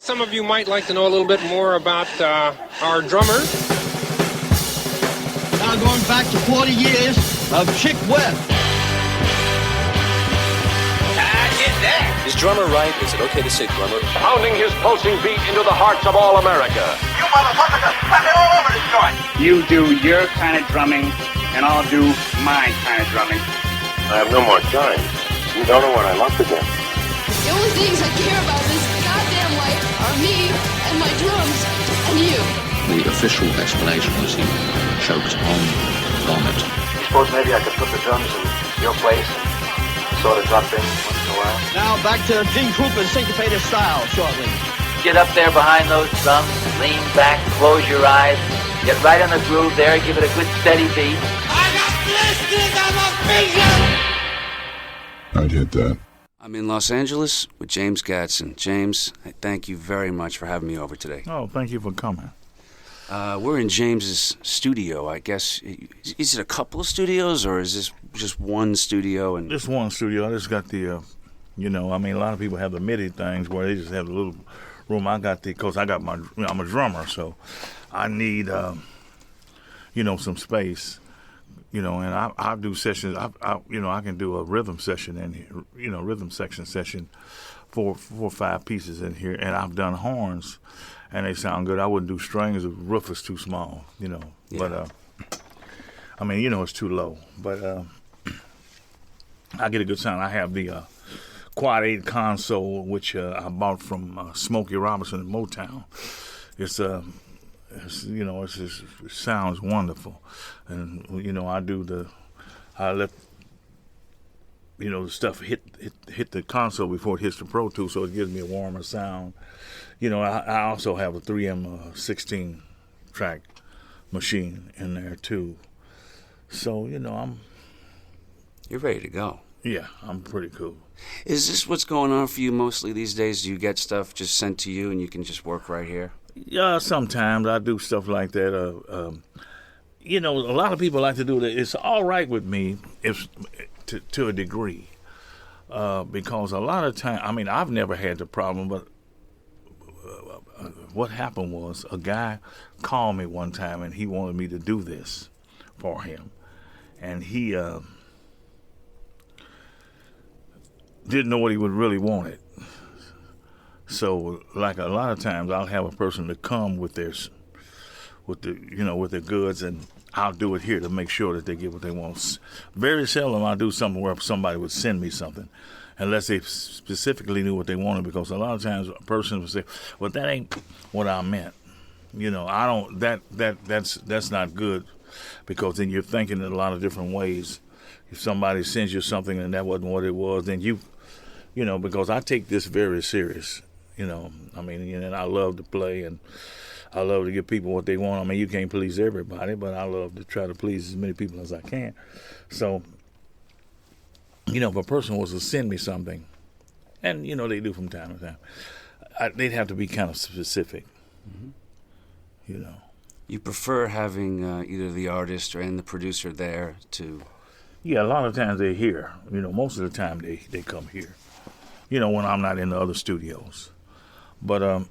Some of you might like to know a little bit more about our drummer. Now going back to 40 years of Chick Webb. Is drummer right? Is it okay to say drummer? Pounding his pulsing beat into the hearts of all America. You motherfuckers are fucking all over this joint. You do your kind of drumming, and I'll do my kind of drumming. I have no more time. You don't know what I love again. The only things I care about in this goddamn life are me and my drums and you. The official explanation was he choked on vomit. You suppose maybe I could put the drums in your place and sort of drop in once in a while? Now back to Gene Krupa's syncopated style shortly. Get up there behind those drums, lean back, close your eyes, get right in the groove there, give it a good steady beat. I got blisters on my fingers! I'd hit that. I'm in Los Angeles with James Gadson. James, thank you very much for having me over today. Oh, thank you for coming. We're in James's studio, I guess. Is it a couple of studios, or is this just one studio? And Just one studio. I just got the, a lot of people have the MIDI things where they just have the little room. I got because I'm a drummer, so I need, some space. And I do sessions. I can do a rhythm session in here. Rhythm section session, four or five pieces in here, and I've done horns, and they sound good. I wouldn't do strings. The roof is too small. Yeah. But it's too low. But I get a good sound. I have the Quad 8 console, which I bought from Smokey Robinson in Motown. It sounds wonderful, and I let the stuff hit the console before it hits the Pro Tools, so it gives me a warmer sound. I also have a 3M 16 track machine in there too, so you're ready to go. Yeah, I'm pretty cool. Is this what's going on for you mostly these days? Do you get stuff just sent to you and you can just work right here? Yeah, sometimes I do stuff like that. A lot of people like to do that. It's all right with me if to a degree, because a lot of time, I've never had the problem, but what happened was a guy called me one time and he wanted me to do this for him, and he didn't know what he would really wanted. So, like a lot of times, I'll have a person to come with their goods, and I'll do it here to make sure that they get what they want. Very seldom I'll do something where somebody would send me something, unless they specifically knew what they wanted. Because a lot of times, a person would say, "Well, that ain't what I meant." I don't. That's not good, because then you're thinking in a lot of different ways. If somebody sends you something and that wasn't what it was, then because I take this very serious. And I love to play, and I love to give people what they want. You can't please everybody, but I love to try to please as many people as I can. So, if a person was to send me something, and, they do from time to time, they'd have to be kind of specific, You prefer having either the artist and the producer there to... Yeah, a lot of times they're here. Most of the time they come here, when I'm not in the other studios. But, I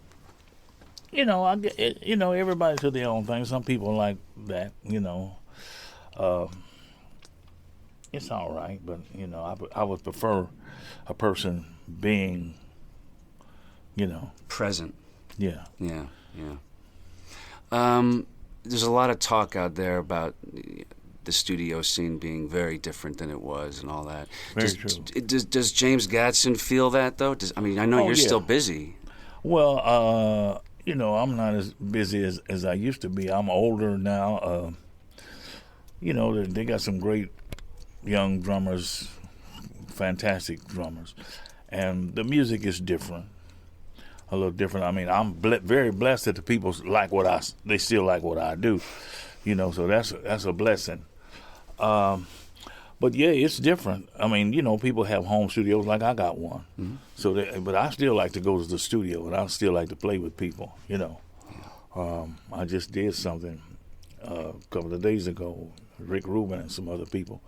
get, everybody to their own thing. Some people like that, it's all right. But, I would prefer a person being, present. Yeah. Yeah. There's a lot of talk out there about the studio scene being very different than it was and all that. Very true. Does James Gadson feel that, though? I know you're still busy. Well, I'm not as busy as I used to be. I'm older now. They got some great young drummers, fantastic drummers. And the music is different, a little different. I'm very blessed that the people they still like what I do. So that's a blessing. But yeah, it's different. People have home studios like I got one. Mm-hmm. So, but I still like to go to the studio, and I still like to play with people. I just did something a couple of days ago, Rick Rubin and some other people,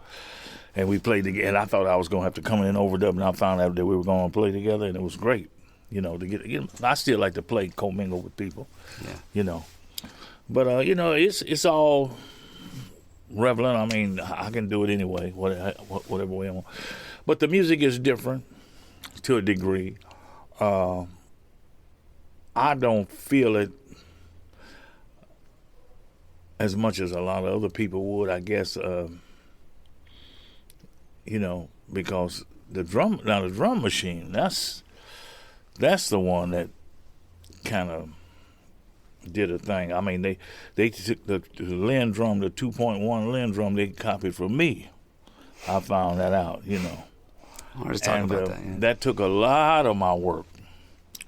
and we played together. And I thought I was going to have to come in and overdub, and I found out that we were going to play together, and it was great. You know, to get I still like to play commingle with people. Yeah. You know, but you know, it's all relevant. I mean, I can do it anyway, whatever way I want. But the music is different to a degree. I don't feel it as much as a lot of other people would, I guess. You know, because the drum machine, that's the one that kind of did a thing. I mean, they took the Linn drum, the 2.1 Linn drum, they copied from me. I found that out, you know. I was talking about that. Yeah. That took a lot of my work,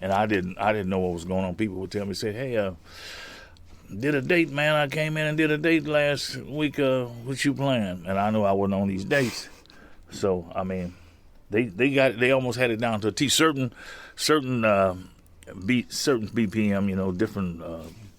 and I didn't know what was going on. People would tell me, say, "Hey, did a date, man. I came in and did a date last week. What you playing?" And I knew I wasn't on these dates. So I mean, they almost had it down to a T. Certain BPM, you know, different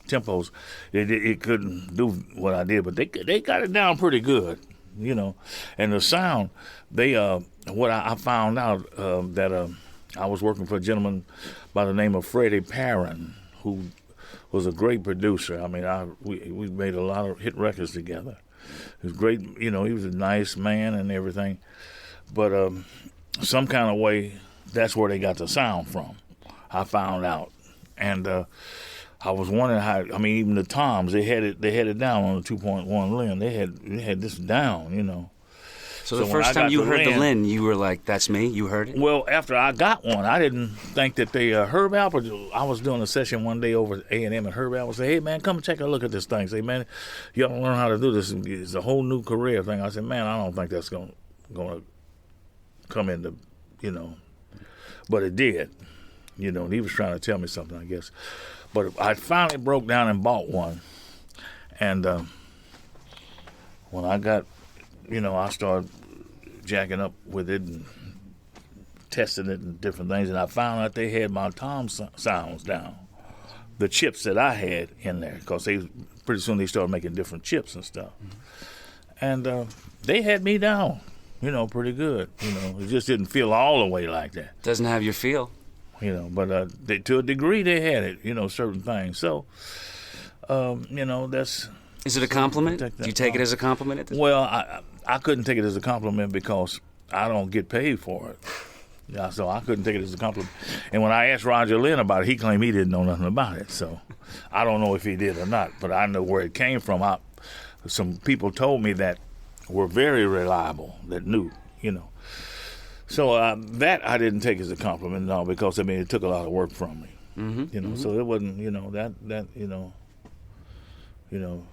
tempos. It couldn't do what I did, but they got it down pretty good, you know. And the sound, what I found out that I was working for a gentleman by the name of Freddie Perrin, who was a great producer. I mean, we made a lot of hit records together. He was great, you know. He was a nice man and everything, but some kind of way, that's where they got the sound from. I found out, and I was wondering how. I mean, even the toms, they had it down on the 2.1 Linn. They had this down, you know. So the first time you heard the Linn, you were like, "That's me." You heard it. Well, after I got one, I didn't think that they Herb Alpert. I was doing a session one day over at A&M, and Herb Alpert said, "Hey man, come take a look at this thing." Say, "Man, you got to learn how to do this. It's a whole new career thing." I said, "Man, I don't think that's going to come into, you know," but it did. You know, and he was trying to tell me something, I guess. But I finally broke down and bought one. And when I got, you know, I started jacking up with it and testing it and different things. And I found out they had my tom sounds down, the chips that I had in there. Because pretty soon they started making different chips and stuff. And they had me down, you know, pretty good. You know, it just didn't feel all the way like that. Doesn't have your feel. You know, but to a degree they had it, you know, certain things. So, you know, that's... Is it a compliment? Do you take it as a compliment at this point? Well, I couldn't take it as a compliment because I don't get paid for it. Yeah, so I couldn't take it as a compliment. And when I asked Roger Linn about it, he claimed he didn't know nothing about it. So I don't know if he did or not, but I know where it came from. Some people told me that were very reliable, that knew, you know. So that I didn't take as a compliment at all because, I mean, it took a lot of work from me. Mm-hmm, you know, so it wasn't, you know, that you know.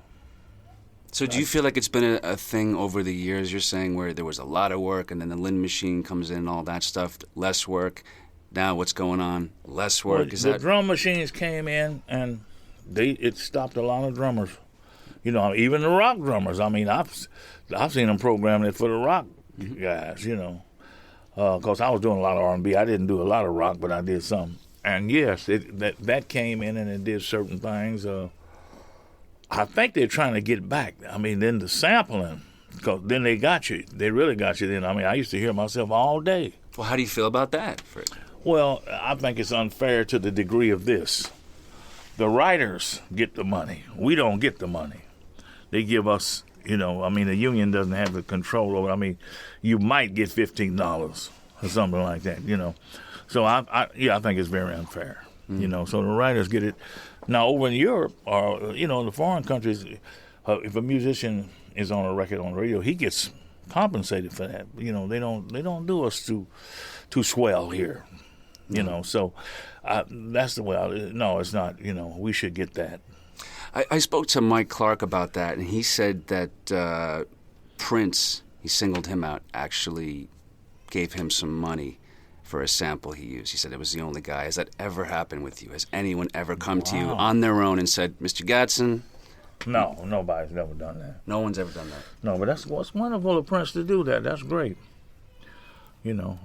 So do you feel like it's been a thing over the years, you're saying, where there was a lot of work and then the Linn machine comes in and all that stuff, less work, now what's going on, less work? Well, the drum machines came in and it stopped a lot of drummers. You know, even the rock drummers. I mean, I've seen them programming it for the rock guys, you know. Because I was doing a lot of R&B. I didn't do a lot of rock, but I did some. And yes, that came in and it did certain things. I think they're trying to get back. I mean, then the sampling, because then they got you. They really got you then. I mean, I used to hear myself all day. Well, how do you feel about that? Well, I think it's unfair to the degree of this. The writers get the money. We don't get the money. They give us... You know, I mean, the union doesn't have the control over it. I mean, you might get $15 or something like that, you know. So, I think it's very unfair, you know. So the writers get it. Now, over in Europe or, you know, in the foreign countries, if a musician is on a record on the radio, he gets compensated for that. You know, they don't do us too swell here, you know. So that's the way no, it's not, you know, we should get that. I spoke to Mike Clark about that, and he said that Prince, he singled him out, actually gave him some money for a sample he used. He said it was the only guy. Has that ever happened with you? Has anyone ever come to you on their own and said, "Mr. Gadson"? No, nobody's never done that. No one's ever done that. No, but that's what's wonderful of Prince to do that. That's great. You know,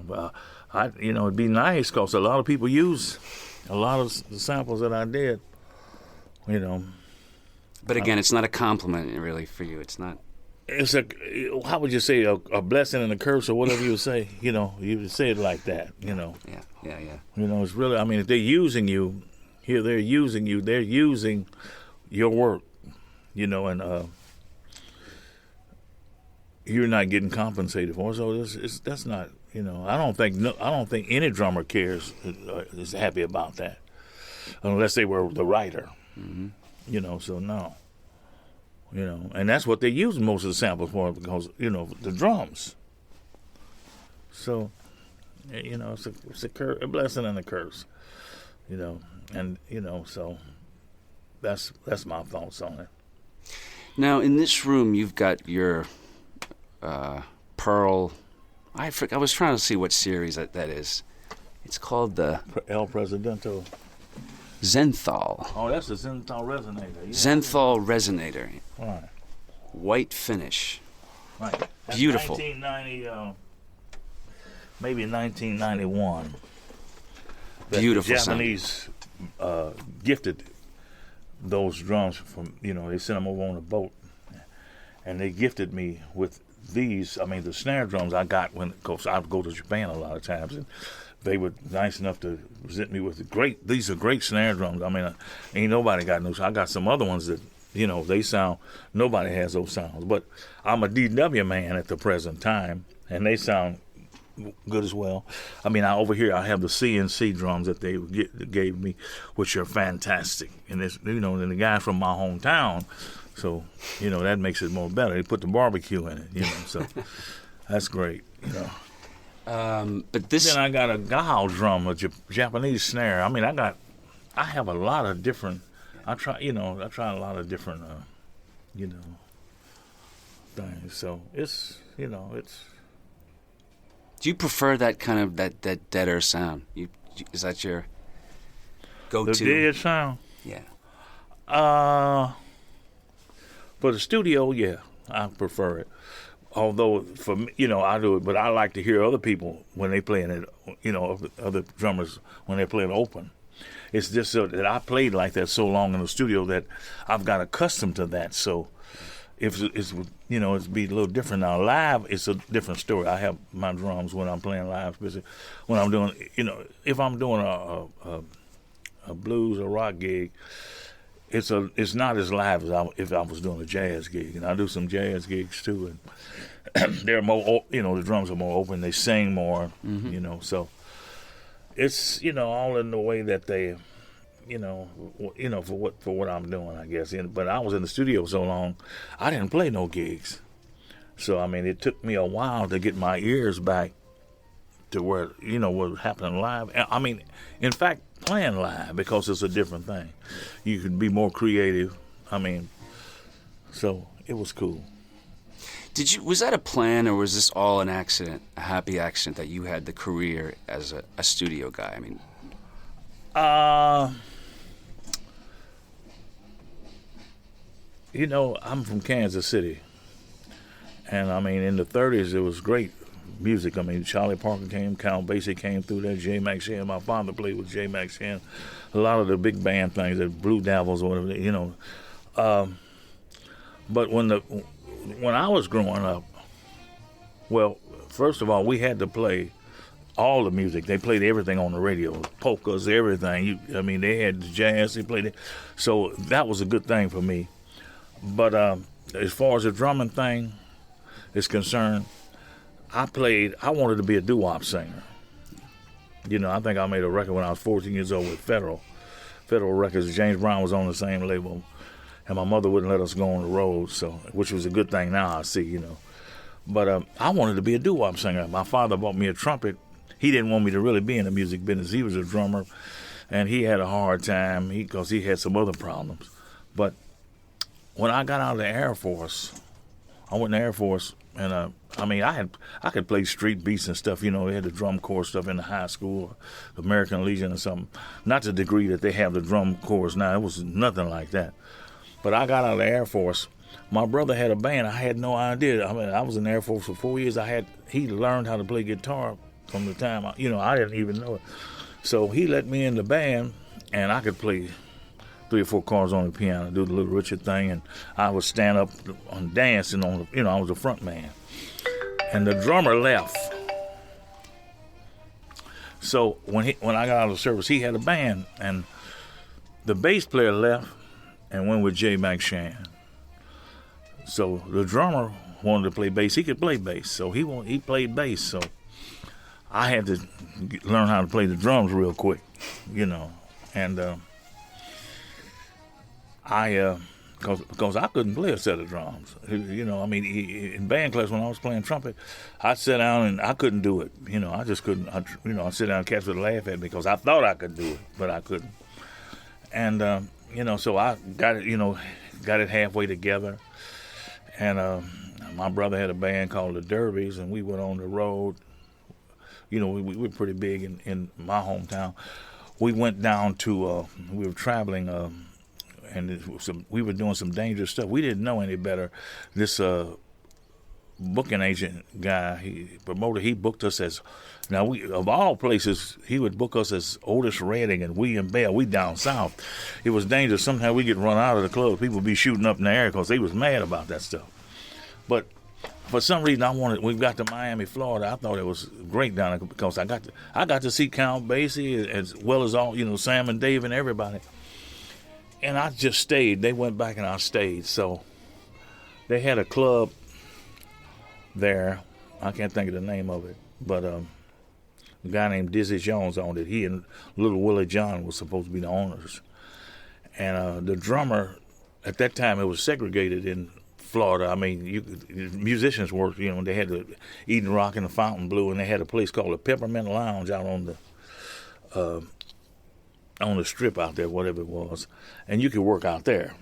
it'd be nice because a lot of people use a lot of the samples that I did. You know. But again, it's not a compliment, really, for you. It's not. it's how would you say, a blessing and a curse or whatever you would say. You know, you would say it like that, you know. Yeah. You know, it's really, I mean, if they're using you, here they're using you, they're using your work, you know, and you're not getting compensated for it. So that's not, you know, I don't think any drummer cares, is happy about that, unless they were the writer, you know, so no. You know, and that's what they use most of the samples for, because, you know, the drums. So, you know, it's a blessing and a curse, you know, and, you know, so that's my thoughts on it. Now, in this room, you've got your Pearl. I was trying to see what series that is. It's called the El Presidente. Zenthal. Oh, that's the Zenthal Resonator. Yeah. Zenthal Resonator. Right. White finish. Right. That's Beautiful. 1990, maybe 1991. Beautiful. The Japanese gifted those drums from, you know, they sent them over on a boat, and they gifted me with these. I mean, the snare drums I got because I would go to Japan a lot of times, and they were nice enough to present me with these are great snare drums. I mean, ain't nobody got no. I got some other ones that, you know, they sound, nobody has those sounds. But I'm a DW man at the present time, and they sound good as well. I mean, over here I have the CNC drums that they gave me, which are fantastic. And it's, you know, and the guy from my hometown, so, you know, that makes it more better. They put the barbecue in it, you know, so that's great, you know. But this. Then I got a Gao drum, a Japanese snare. I mean, I have a lot of different. I try a lot of different, you know, things. So it's, you know, it's. Do you prefer that kind of that deader sound? Is that your go-to? The dead sound. Yeah. For the studio, yeah, I prefer it. Although, for me, you know, I do it, but I like to hear other people when they playing it, you know, other drummers when they play it open. It's just so that I played like that so long in the studio that I've got accustomed to that. So if it's, you know, it's be a little different now. Live, it's a different story. I have my drums when I'm playing live, especially when I'm doing, you know, if I'm doing a blues or rock gig, it's not as live as if I was doing a jazz gig. And I do some jazz gigs too, and they're more, you know, the drums are more open. They sing more, you know. So it's, you know, all in the way that they, you know, for what I'm doing, I guess. But I was in the studio so long, I didn't play no gigs. So I mean, it took me a while to get my ears back to where, you know, what was happening live. I mean, in fact, playing live, because it's a different thing. You can be more creative. I mean, so it was cool. Was that a plan, or was this all an accident, a happy accident that you had the career as a studio guy? I mean, you know, I'm from Kansas City, and I mean, in the 30s, it was great music. I mean, Charlie Parker came, Count Basie came through there, J. Max Shen. My father played with J. Max Shen. A lot of the big band things, the Blue Devils or whatever, you know. But when I was growing up, well, first of all, we had to play all the music. They played everything on the radio, polkas, everything. I mean, they had the jazz, they played it. So that was a good thing for me. But as far as the drumming thing is concerned, I wanted to be a doo-wop singer. You know, I think I made a record when I was 14 years old with Federal Records. James Brown was on the same label, and my mother wouldn't let us go on the road, so, which was a good thing now, I see, you know. But I wanted to be a doo-wop singer. My father bought me a trumpet. He didn't want me to really be in the music business. He was a drummer, and he had a hard time because he had some other problems. But when I got out of the Air Force, I went in the Air Force, and I mean, I could play street beats and stuff. You know, they had the drum corps stuff in the high school, American Legion or something. Not to the degree that they have the drum corps now. It was nothing like that. But I got out of the Air Force. My brother had a band. I had no idea. I mean, I was in the Air Force for 4 years. He learned how to play guitar from the time, I didn't even know it. So he let me in the band, and I could play 3 or 4 cars on the piano, do the Little Richard thing, and I would stand up and dance, and I was a front man. And the drummer left. So when I got out of service, he had a band, and the bass player left and went with Jay McShann. So the drummer wanted to play bass. He could play bass, so he played bass. So I had to learn how to play the drums real quick, and because I couldn't play a set of drums. In band class when I was playing trumpet, I'd sit down and I couldn't do it. I just couldn't. I'd sit down and cats would laugh at me because I thought I could do it, but I couldn't. And so I got it halfway together. And my brother had a band called the Derbies, and we went on the road. We were pretty big in my hometown. We went down to we were traveling. And we were doing some dangerous stuff. We didn't know any better. This booking agent guy, promoter, he booked us as, now of all places, he would book us as Otis Redding and William Bell. We down south. It was dangerous. Sometimes we get run out of the club. People would be shooting up in the air because they was mad about that stuff. But for some reason, we got to Miami, Florida. I thought it was great down there because I got to see Count Basie as well as all, Sam and Dave and everybody. And I just stayed. They went back and I stayed. So they had a club there. I can't think of the name of it. But a guy named Dizzy Jones owned it. He and Little Willie John was supposed to be the owners. And the drummer, at that time it was segregated in Florida. Musicians worked, they had the Eden Rock and the Fountain Blue, and they had a place called the Peppermint Lounge out on the strip out there, whatever it was, and you could work out there.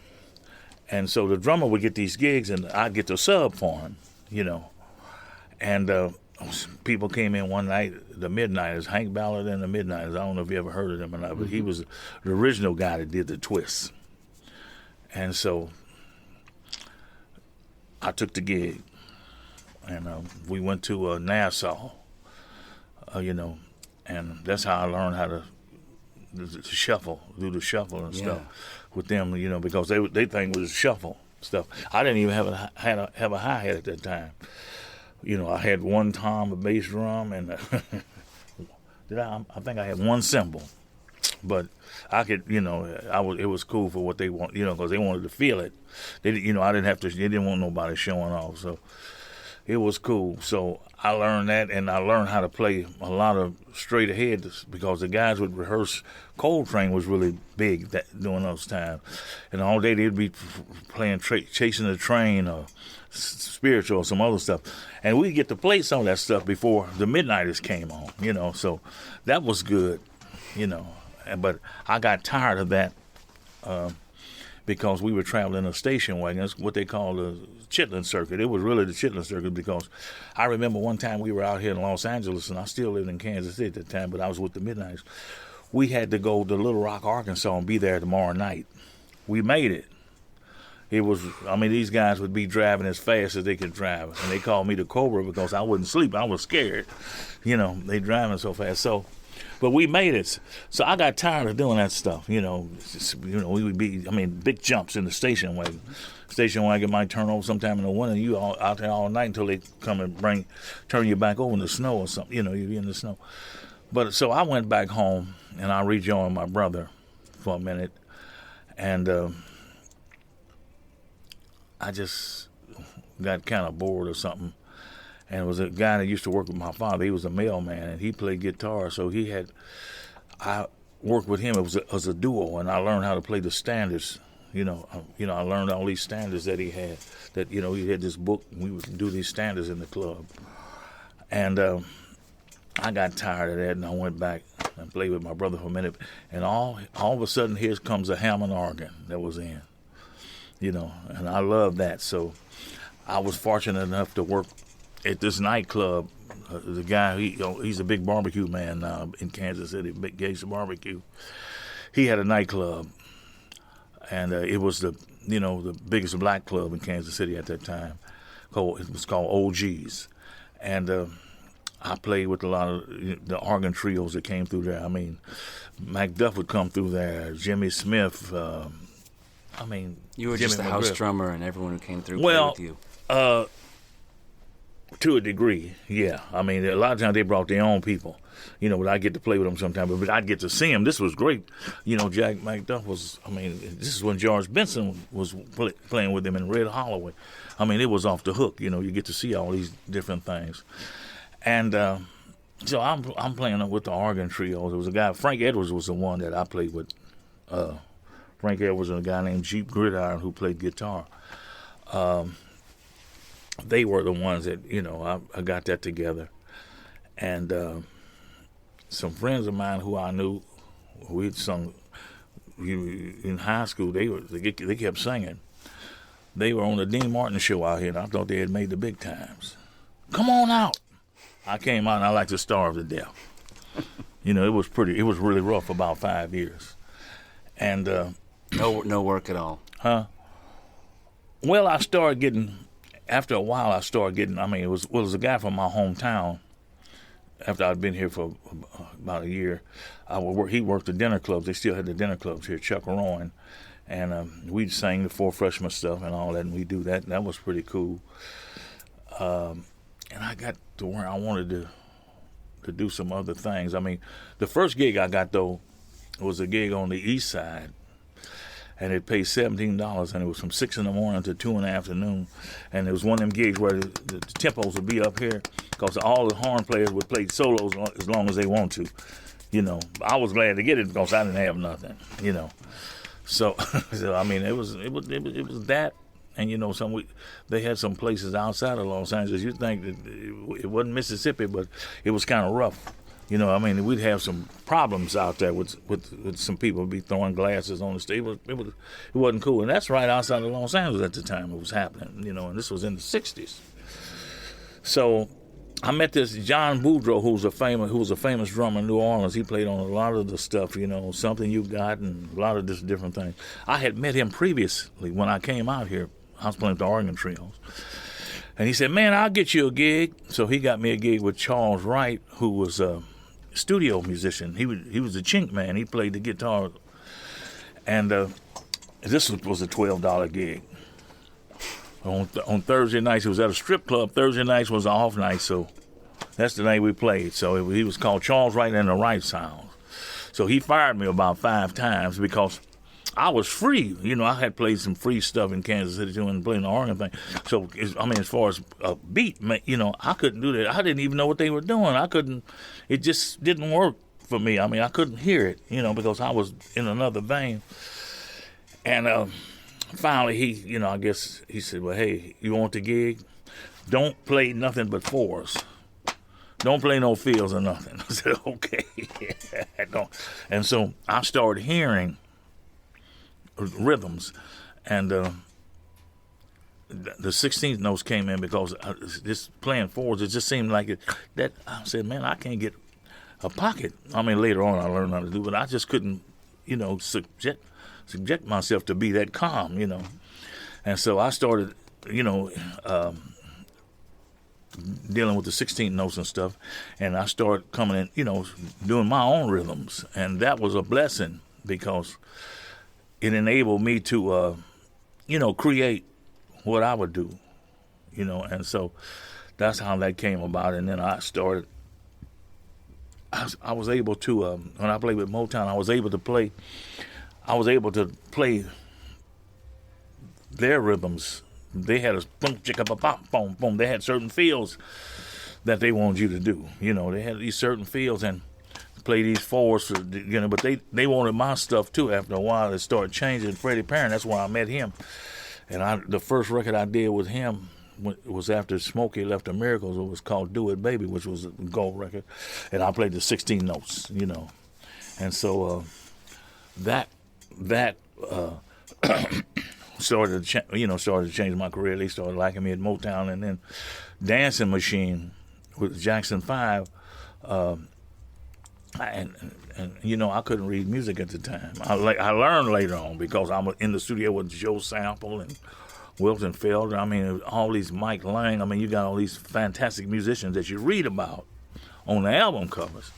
And so the drummer would get these gigs, and I'd get to sub for him, And people came in one night, the Midnighters, Hank Ballard and the Midnighters. I don't know if you ever heard of them or not, but he was the original guy that did the twists. And so I took the gig, and we went to Nassau, and that's how I learned how to do the shuffle and stuff with them, because they think it was shuffle stuff. I didn't even have a hi-hat at that time. I had one tom, a bass drum, and I think I had one cymbal. But I could, it was cool for what they want, because they wanted to feel it. They didn't want nobody showing off, so it was cool. So I learned that, and I learned how to play a lot of straight ahead because the guys would rehearse. Coltrane was really big during those times, and all day they'd be playing Chasing the Train or Spiritual or some other stuff, and we'd get to play some of that stuff before the Midnighters came on, so that was good, but I got tired of that because we were traveling a station wagon. That's what they call the Chitlin Circuit. It was really the Chitlin Circuit because I remember one time we were out here in Los Angeles, and I still lived in Kansas City at the time, but I was with the Midnighters. We had to go to Little Rock, Arkansas, and be there tomorrow night. We made it. It was, these guys would be driving as fast as they could drive, and they called me the Cobra because I wouldn't sleep. I was scared. They driving so fast. But we made it. So I got tired of doing that stuff. We would be, big jumps in the station wagon. Station wagon might turn over sometime in the winter. You all out there all night until they come and turn you back over in the snow or something. You'd be in the snow. But so I went back home and I rejoined my brother for a minute, and I just got kind of bored or something. And it was a guy that used to work with my father. He was a mailman, and he played guitar. So I worked with him. It was as a duo, and I learned how to play the standards. I learned all these standards that he had. That he had this book, and we would do these standards in the club. And I got tired of that, and I went back and played with my brother for a minute. And all of a sudden, here comes a Hammond organ that was in. And I love that. So I was fortunate enough to work at this nightclub. The guy, he's a big barbecue man now in Kansas City, Big Gadson Barbecue. He had a nightclub, and it was the biggest black club in Kansas City at that time. It was called OG's, and I played with a lot of the organ trios that came through there. Mac Duff would come through there, Jimmy Smith, I mean, you were Jimmy just the house McGriff. drummer, and everyone who came through Well, played with you. To a degree, yeah. I mean, a lot of times they brought their own people, you know, but I get to play with them sometimes. But I'd get to see them. This was great. You know, Jack McDuff was, I mean, this is when George Benson was playing with him in Red Holloway. I mean, it was off the hook. You know, you get to see all these different things. And so I'm playing with the organ trio. There was a guy, Frank Edwards was the one that I played with. Frank Edwards and a guy named Jeep Gridiron who played guitar. They were the ones that, you know, I got that together. And some friends of mine who I knew, we'd sung in high school, they kept singing. They were on the Dean Martin show out here, and I thought they had made the big times. Come on out. I came out, and I like to starve to death. You know, it was really rough for about 5 years. And no work at all. Huh? Well, I started getting, after a while, I mean, it was a guy from my hometown. After I'd been here for about a year, he worked the dinner clubs. They still had the dinner clubs here, Chuck Rowan. And we'd sing the Four Freshmen stuff and all that, and we'd do that, and that was pretty cool. And I got to where I wanted to do some other things. I mean, the first gig I got, though, was a gig on the east side, and it paid $17, and it was from 6 in the morning to 2 in the afternoon. And it was one of them gigs where the tempos would be up here because all the horn players would play solos as long as they want to. You know, I was glad to get it because I didn't have nothing, you know. So I mean, it was that, and you know, they had some places outside of Los Angeles. You'd think that it wasn't Mississippi, but it was kind of rough. You know, I mean, we'd have some problems out there with some people be throwing glasses on the stage. It wasn't cool, and that's right outside of Los Angeles at the time it was happening. You know, and this was in the '60s. So I met this John Boudreaux, who was a famous drummer in New Orleans. He played on a lot of the stuff, you know, Something You Got and a lot of this different things. I had met him previously when I came out here. I was playing with the organ trios. And he said, man, I'll get you a gig. So he got me a gig with Charles Wright, who was a studio musician. He was a chink man. He played the guitar. And this was a $12 gig. On Thursday nights, it was at a strip club. Thursday nights was an off night, so that's the night we played. So he was called Charles Wright and the Wright Sound. So he fired me about 5 times because I was free. You know, I had played some free stuff in Kansas City too and playing the organ thing. So, I mean, as far as a beat, you know, I couldn't do that. I didn't even know what they were doing. It just didn't work for me. I mean, I couldn't hear it, you know, because I was in another vein. And finally, I guess he said, well, hey, you want the gig? Don't play nothing but fours. Don't play no fills or nothing. I said, okay. And so I started hearing rhythms, and the 16th notes came in because this playing fours, it just seemed like that I said, man, I can't get a pocket. I mean, later on I learned how to do, but I just couldn't, you know, subject myself to be that calm, you know. And so I started, you know, dealing with the 16th notes and stuff, and I started coming in, you know, doing my own rhythms, and that was a blessing because it enabled me to, you know, create what I would do, you know, and so that's how that came about. And then I started, I was able to, when I played with Motown, I was able to play their rhythms. They had a boom, chicka, ba, boom, boom. They had certain feels that they wanted you to do. You know, they had these certain feels and play these fours, you know. But they wanted my stuff too. After a while, it started changing. Freddie Perrin, that's where I met him. And the first record I did with him was after Smokey left the Miracles. It was called "Do It, Baby," which was a gold record. And I played the 16 notes, you know. And so that started to change my career. They started liking me at Motown, and then Dancing Machine with Jackson 5. And you know, I couldn't read music at the time. I learned later on because I was in the studio with Joe Sample and Wilton Felder. I mean, all these Mike Lang. I mean, you got all these fantastic musicians that you read about on the album covers.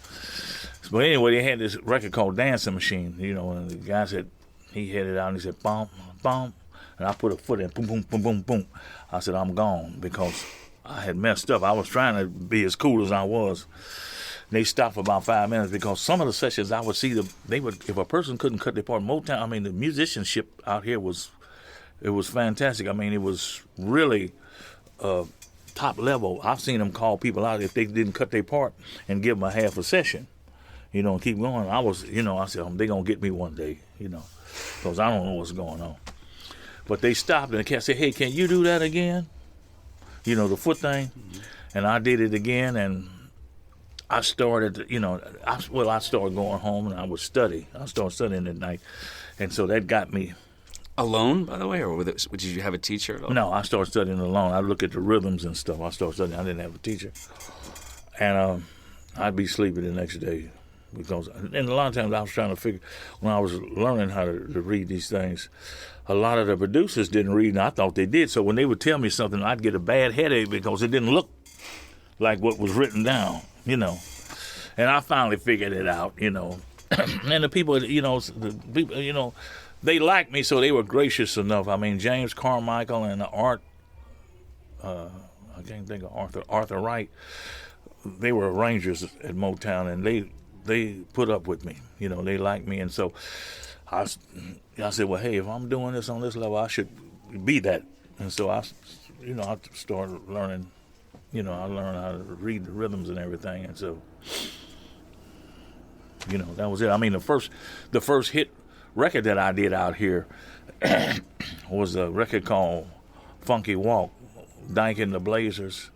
But anyway, they had this record called Dancing Machine, you know, and the guy said, he had it out and he said, bum, bum, and I put a foot in, boom, boom, boom, boom, boom. I said, I'm gone, because I had messed up. I was trying to be as cool as I was. They stopped for about 5 minutes, because some of the sessions I would see if a person couldn't cut their part, Motown, I mean, the musicianship out here was fantastic. I mean, it was really top level. I've seen them call people out if they didn't cut their part and give them a half a session, and keep going. I said, they're going to get me one day, because I don't know what's going on. But they stopped, and the cat said, hey, can you do that again? The foot thing. Mm-hmm. And I did it again, and I started, I started going home, and I would study. I started studying at night, and so that got me. Alone, by the way, or did you have a teacher at all? No, I started studying alone. I look at the rhythms and stuff. I started studying. I didn't have a teacher, and I'd be sleepy the next day, and a lot of times I was trying to figure, when I was learning how to read these things, a lot of the producers didn't read, and I thought they did. So when they would tell me something, I'd get a bad headache because it didn't look like what was written down, And I finally figured it out, and the people, they liked me, so they were gracious enough. I mean, James Carmichael and Art, I can't think of Arthur Wright, they were arrangers at Motown, and they put up with me. They liked me, and so I said, well, hey, if I'm doing this on this level, I should be that. And so I started learning, I learned how to read the rhythms and everything, and so, that was it. I mean, the first hit record that I did out here was a record called Funky Walk, Dyke and the Blazers.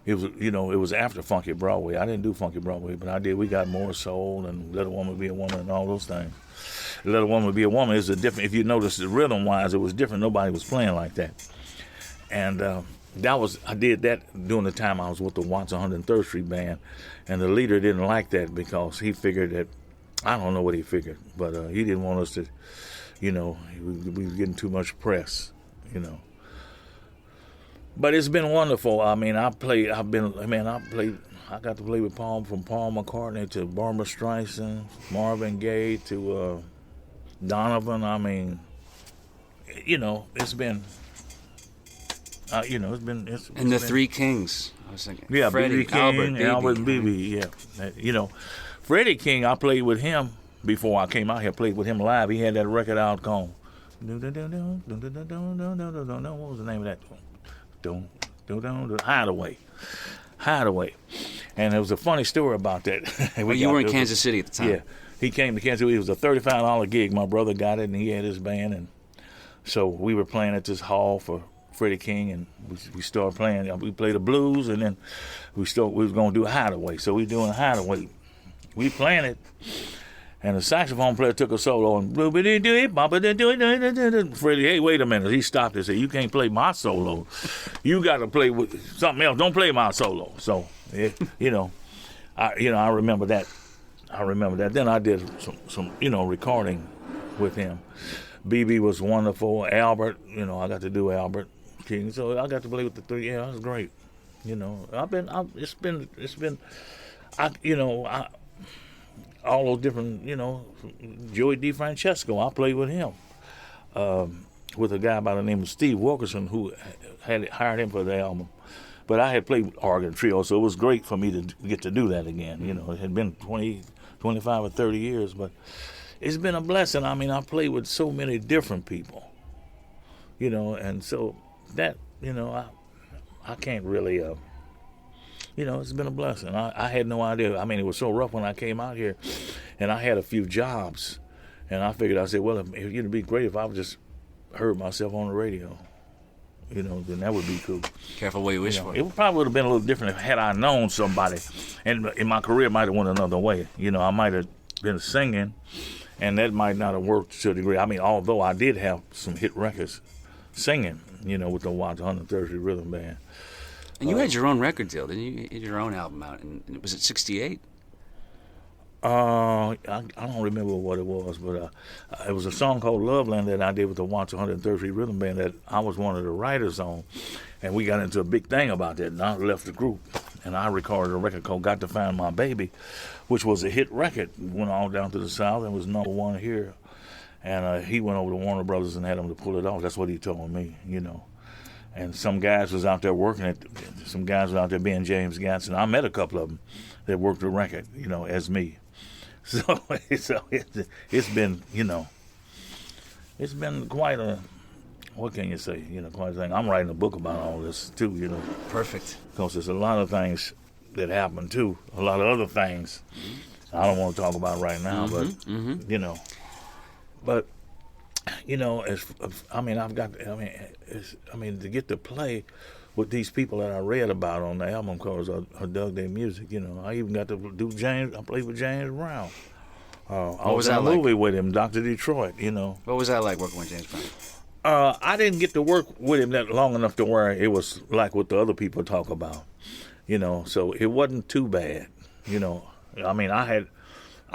It was after Funky Broadway. I didn't do Funky Broadway, but We Got More Soul and Let a Woman Be a Woman and all those things. Let a Woman Be a Woman is a different, if you notice the rhythm-wise, it was different. Nobody was playing like that. And I did that during the time I was with the Watts 103rd Street Band, and the leader didn't like that because he figured that, I don't know what he figured, but he didn't want us to, we were getting too much press, But it's been wonderful. I mean, I got to play with Paul McCartney to Barbra Streisand, Marvin Gaye to Donovan. I mean, it's been, And the Three Kings. I was thinking. Yeah, Freddie, King, Albert, BB. Yeah, Freddie King. I played with him before I came out here. Played with him live. He had that record out called. What was the name of that? Hideaway. And there was a funny story about that. Well, you were in Kansas City at the time. Yeah, he came to Kansas City. It was a $35 gig. My brother got it, and he had his band, and so we were playing at this hall for Freddie King, and we started playing. We played the blues, and then we was going to do a Hideaway. So we doing a Hideaway. We playing it, and the saxophone player took a solo, and Freddie, hey, wait a minute. He stopped and said, you can't play my solo. You got to play with something else. Don't play my solo. So, I remember that. Then I did some recording with him. BB was wonderful. Albert, I got to do Albert King. So I got to play with the three. Yeah, it was great. It's been, all those different, Joey DeFrancesco, I played with him, with a guy by the name of Steve Wilkerson, who had hired him for the album. But I had played organ trio, so it was great for me to get to do that again. It had been 20, 25 or 30 years, but it's been a blessing. I mean, I played with so many different people, and so that, I can't really, it's been a blessing. I had no idea. I mean, it was so rough when I came out here, and I had a few jobs, and I said, well, it'd be great if I would just heard myself on the radio. Then that would be cool. Careful what you wish for. It probably would have been a little different had I known somebody, and in my career might have went another way. I might have been singing, and that might not have worked to a degree. I mean, although I did have some hit records singing, with the Watts 103rd Street Rhythm Band. And you had your own record deal, didn't you? You had your own album out, and was it 68? I don't remember what it was, but it was a song called Loveland that I did with the Watts 103rd Street Rhythm Band that I was one of the writers on, and we got into a big thing about that, and I left the group, and I recorded a record called Got to Find My Baby, which was a hit record. It went all down to the South and was #1 here. And he went over to Warner Brothers and had them to pull it off. That's what he told me, you know. And some guys was out there working it. Some guys was out there being James Gadson. I met a couple of them that worked the record, you know, as me. So it's been, you know, it's been quite a, what can you say, you know, quite a thing. I'm writing a book about all this too, you know. Perfect. Because there's a lot of things that happen too, a lot of other things I don't want to talk about right now, but, you know. But, you know, to get to play with these people that I read about on the album covers I dug their music, you know. I even got to do I played with James Brown. I was in a movie with him, Dr. Detroit, you know. What was that like working with James Brown? I didn't get to work with him that long enough to where it was like what the other people talk about, you know. So it wasn't too bad, you know. I mean, I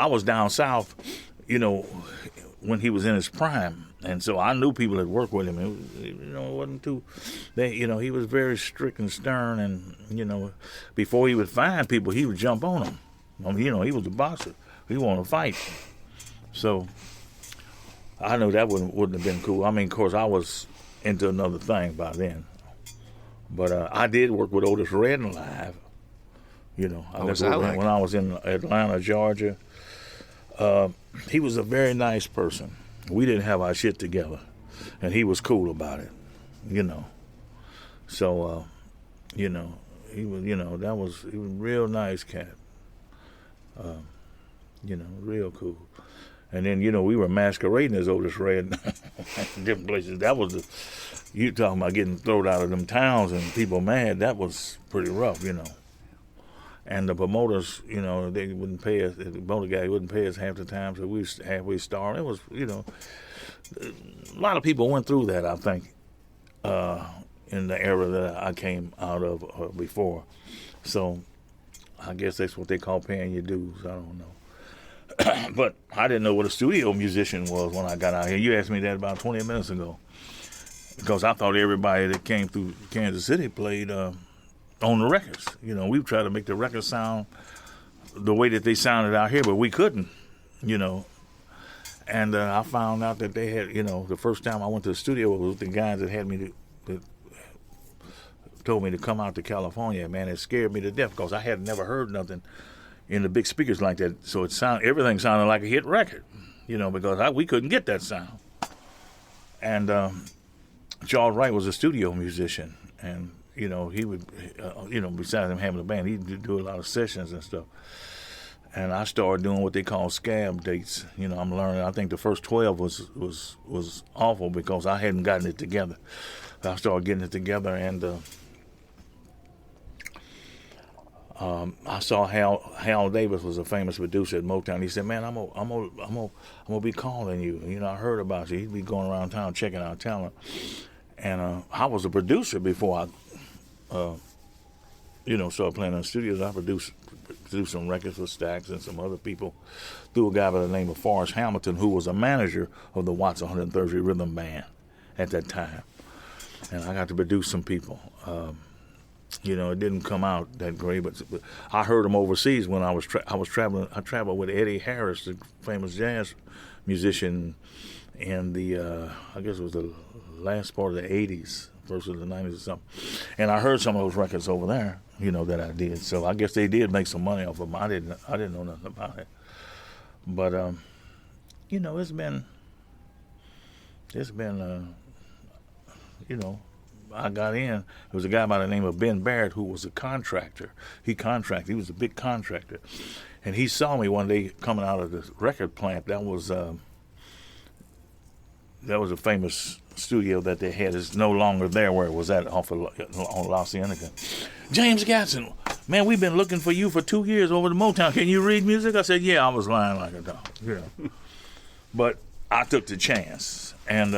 was down south, you know, when he was in his prime, and so I knew people that worked with him. It wasn't too. You know, he was very strict and stern, and you know, before he would find people, he would jump on them. I mean, you know, he was a boxer. He wanted to fight, so I knew that wouldn't have been cool. I mean, of course, I was into another thing by then, but I did work with Otis Redding live. You know, when I was in Atlanta, Georgia. He was a very nice person. We didn't have our shit together, and he was cool about it, you know. So, you know, he was a real nice cat. You know, real cool. And then, you know, we were masquerading as Otis Redding in different places. That was you talking about getting thrown out of them towns and people mad. That was pretty rough, you know. And the promoters, you know, they wouldn't pay us. The promoter guy wouldn't pay us half the time, so we was halfway starving. It was, you know, a lot of people went through that, I think, in the era that I came out of before. So I guess that's what they call paying your dues. I don't know. But I didn't know what a studio musician was when I got out here. You asked me that about 20 minutes ago. Because I thought everybody that came through Kansas City played on the records. You know, we tried to make the records sound the way that they sounded out here, but we couldn't, you know. And I found out that they had, you know, the first time I went to the studio was with the guys that had me that told me to come out to California. Man, it scared me to death because I had never heard nothing in the big speakers like that. So everything sounded like a hit record, you know, because we couldn't get that sound. And Charles Wright was a studio musician, and you know, he would, you know, besides him having a band, he'd do a lot of sessions and stuff. And I started doing what they call scab dates. You know, I'm learning. I think the first 12 was awful because I hadn't gotten it together. I started getting it together, and I saw Hal Davis was a famous producer at Motown. He said, "Man, I'm gonna be calling you. You know, I heard about you. He'd be going around town checking out talent." And I was a producer before I started playing in the studios. I produced some records for Stax and some other people through a guy by the name of Forrest Hamilton, who was a manager of the Watts 130 Rhythm Band at that time. And I got to produce some people. You know, it didn't come out that great, but I heard them overseas when I was traveling. I traveled with Eddie Harris, the famous jazz musician, in the I guess it was the last part of the 80s, first of the 90s or something. And I heard some of those records over there, you know, that I did. So I guess they did make some money off of them. I didn't know nothing about it. But you know, it's been you know, I got in. There was a guy by the name of Ben Barrett who was a contractor. He was a big contractor. And he saw me one day coming out of the record plant. That was a famous studio that they had. Is no longer there where it was at on La Cienega. James Gadson, man, we've been looking for you for 2 years over the Motown. Can you read music? I said, yeah, I was lying like a dog. You know. But I took the chance. And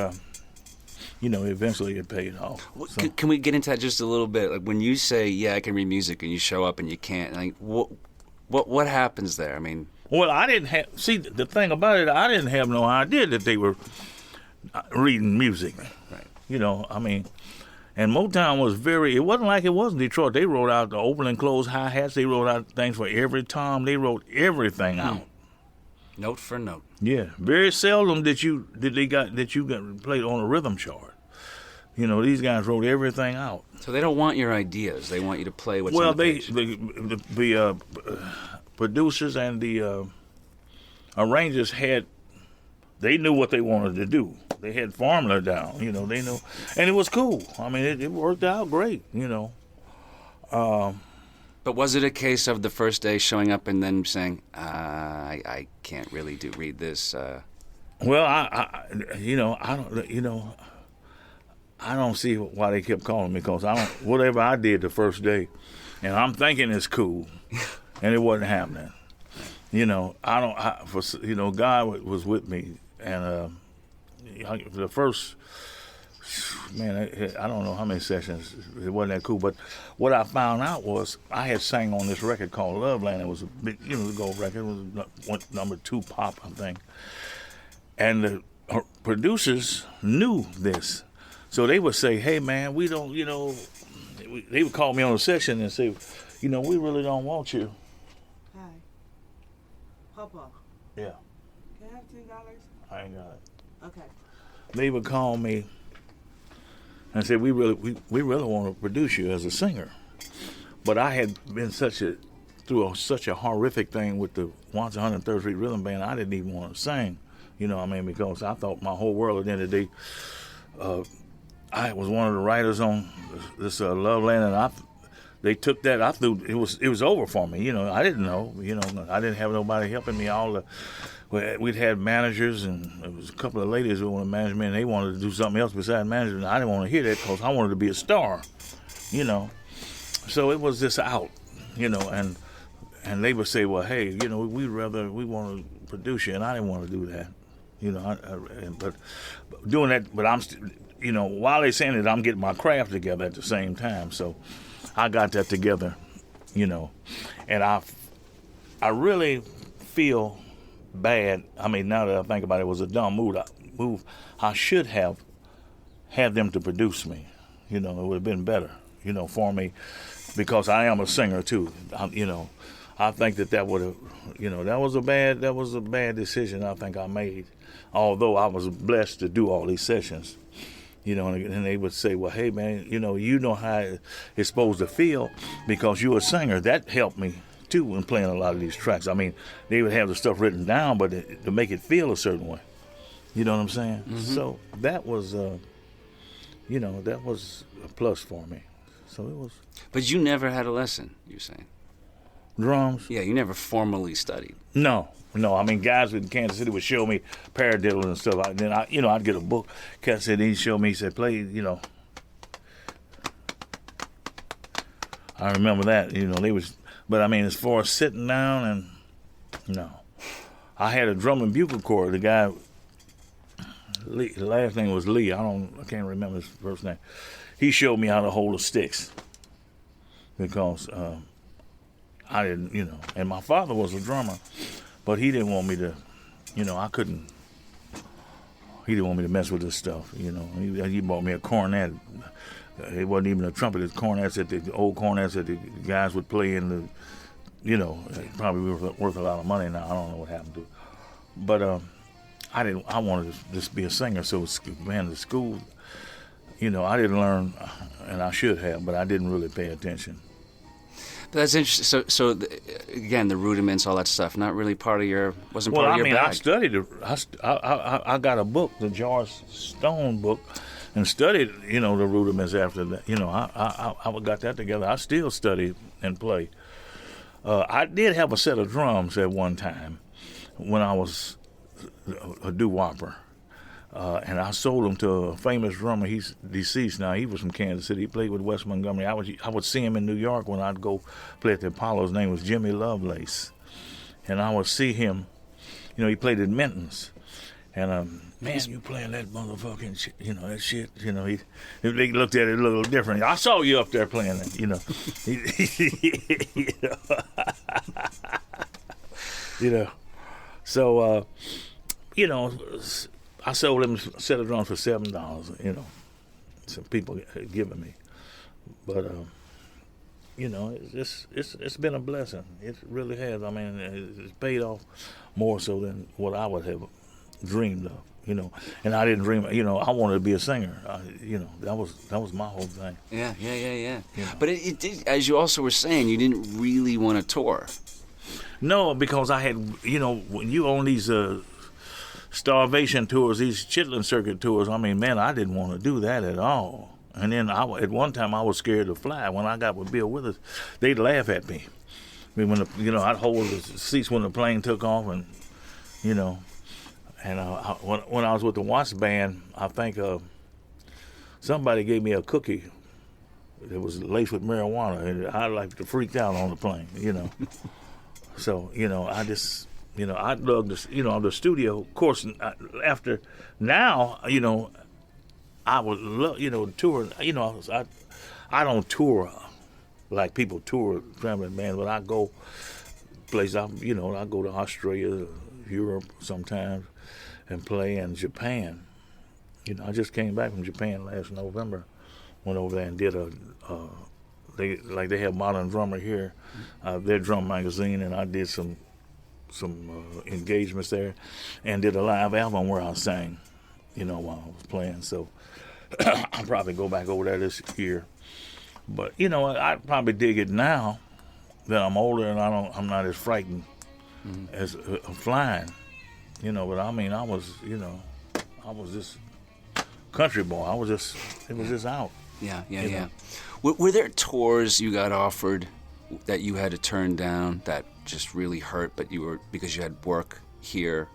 you know, eventually it paid off. So. Can we get into that just a little bit? Like when you say, "Yeah, I can read music," and you show up and you can't, like what happens there? I mean, well, I didn't have. See, the thing about it, I didn't have no idea that they were reading music. Right. You know, I mean, and Motown was very. It wasn't like it was in Detroit. They wrote out the open and close hi hats. They wrote out things for every tom. They wrote everything out. Note for note. Yeah, very seldom did you got played on a rhythm chart. You know, these guys wrote everything out. So they don't want your ideas. They want you to play what's well, on the page. the producers and the arrangers they knew what they wanted to do. They had formula down. You know, they knew, and it was cool. I mean, it worked out great. You know. But was it a case of the first day showing up and then saying, I can't really read this? Well, I don't see why they kept calling me, because whatever I did the first day, and I'm thinking it's cool, and it wasn't happening. You know, God was with me, and the first, man, I don't know how many sessions, it wasn't that cool, but what I found out was I had sang on this record called Love Land. It was a big, the gold record. It was number 2 pop, I think. And the producers knew this. So they would say, hey, man, we don't, they would call me on a session and say, we really don't want you. Hi. Papa. Yeah. Can I have $10? I ain't got it. Okay. They would call me and say, we really want to produce you as a singer. But I had been through such a horrific thing with the Once 103rd Street Rhythm Band, I didn't even want to sing. Because I thought my whole world at the end of the day, I was one of the writers on this Love Land, and they took that. I thought it was over for me. I didn't know. I didn't have nobody helping me. We'd had managers, and there was a couple of ladies who wanted to manage me, and they wanted to do something else besides management. And I didn't want to hear that because I wanted to be a star. So it was just out. And they would say, well, hey, we want to produce you, and I didn't want to do that. But doing that, but I'm while they're saying it, I'm getting my craft together at the same time. So I got that together, and I really feel bad. I mean, now that I think about it, it was a dumb move. I should have had them to produce me. It would have been better, for me, because I am a singer too. I think that would have, that was a bad decision I think I made. Although I was blessed to do all these sessions, and they would say, well, hey man, you know how it's supposed to feel because you're a singer. That helped me too in playing a lot of these tracks. I mean, they would have the stuff written down, but to make it feel a certain way. You know what I'm saying? Mm-hmm. So that was, that was a plus for me. So it was. But you never had a lesson, you're saying? Drums? Yeah, you never formally studied. No. I mean, guys in Kansas City would show me paradiddle and stuff. Then I'd get a book. Cat said he'd show me. He said, play. I remember that. They was. But I mean, as far as sitting down and no, I had a drum and bugle corps. The guy, Lee, the last name was Lee. I can't remember his first name. He showed me how to hold the sticks because I didn't. And my father was a drummer. But he didn't want me to, I couldn't. He didn't want me to mess with this stuff, He bought me a cornet. It wasn't even a trumpet. It's cornets the old cornets that the guys would play in probably worth a lot of money now. I don't know what happened to it. But I wanted to just be a singer. So, man, the school, I didn't learn, and I should have, but I didn't really pay attention. That's interesting. So again, the rudiments, all that stuff, not really part of your bag. I studied it. I got a book, the George Stone book, and studied, the rudiments after that. I got that together. I still study and play. I did have a set of drums at one time when I was a doo-wopper. And I sold him to a famous drummer. He's deceased now. He was from Kansas City. He played with Wes Montgomery. I would see him in New York when I'd go play at the Apollo. His name was Jimmy Lovelace. And I would see him. He played at Minton's. And, man, you playing that motherfucking shit, that shit. They looked at it a little different. I saw you up there playing it, So, I sold him a set of drums for $7, some people had given me. But you know, it's been a blessing. It really has. I mean, it's paid off more so than what I would have dreamed of. You know, and I didn't dream. You know, I wanted to be a singer. You know, that was my whole thing. Yeah. You know. But it did, as you also were saying, you didn't really want to tour. No, because I had, you know, when you own these starvation tours, these chitlin circuit tours, I mean, man, I didn't want to do that at all. And then at one time I was scared to fly. When I got with Bill Withers, they'd laugh at me. I mean, I'd hold the seats when the plane took off, and you know. And when I was with the Watts band, I think somebody gave me a cookie that was laced with marijuana, and I like to freak out on the plane, you know. So, you know, I just, you know, I love this, you know, the studio. Of course, after now, you know, I would love, you know, tour. You know, I don't tour like people tour traveling bands, but I go places. I go to Australia, Europe sometimes, and play in Japan. You know, I just came back from Japan last November. Went over there and did they have Modern Drummer here, their drum magazine, and I did some engagements there, and did a live album where I sang, you know, while I was playing. So I'll probably go back over there this year. But you know, I probably dig it now that I'm older and I'm not as frightened as flying. You know, but I mean, I was this country boy. It was just out. Yeah. Were there tours you got offered that you had to turn down that just really hurt, but because you had work here,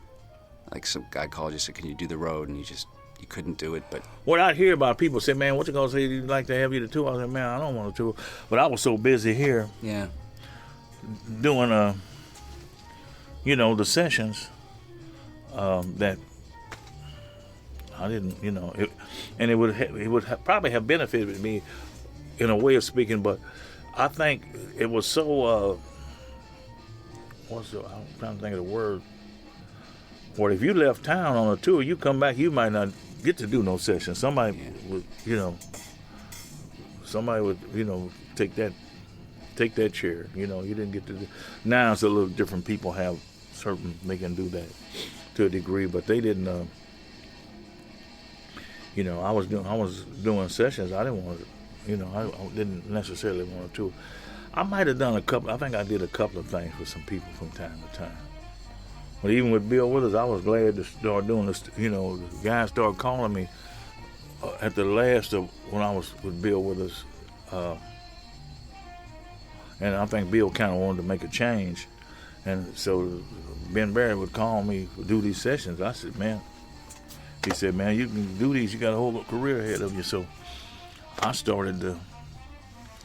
like some guy called you and said, "Can you do the road?" and you couldn't do it, but... What I hear about people say, man, what you gonna say, you'd like to have you to tour? I said, man, I don't want to tour. But I was so busy here doing, you know, the sessions that I didn't, you know, it would probably have benefited me in a way of speaking, but I think it was so, I'm trying to think of the word. Well, if you left town on a tour, you come back, you might not get to do no sessions. Somebody would, you know, take that chair. You know, you didn't get to do. Now it's a little different. People have they can do that to a degree, but they didn't. You know, I was doing sessions. I didn't want to, you know, I didn't necessarily want to tour. I might have done I think I did a couple of things with some people from time to time. But even with Bill Withers, I was glad to start doing this. You know, the guys started calling me at the last of when I was with Bill Withers, and I think Bill kind of wanted to make a change, and so Ben Barry would call me to do these sessions. I said, man, he said, man, you can do these. You got a whole career ahead of you. So I started to,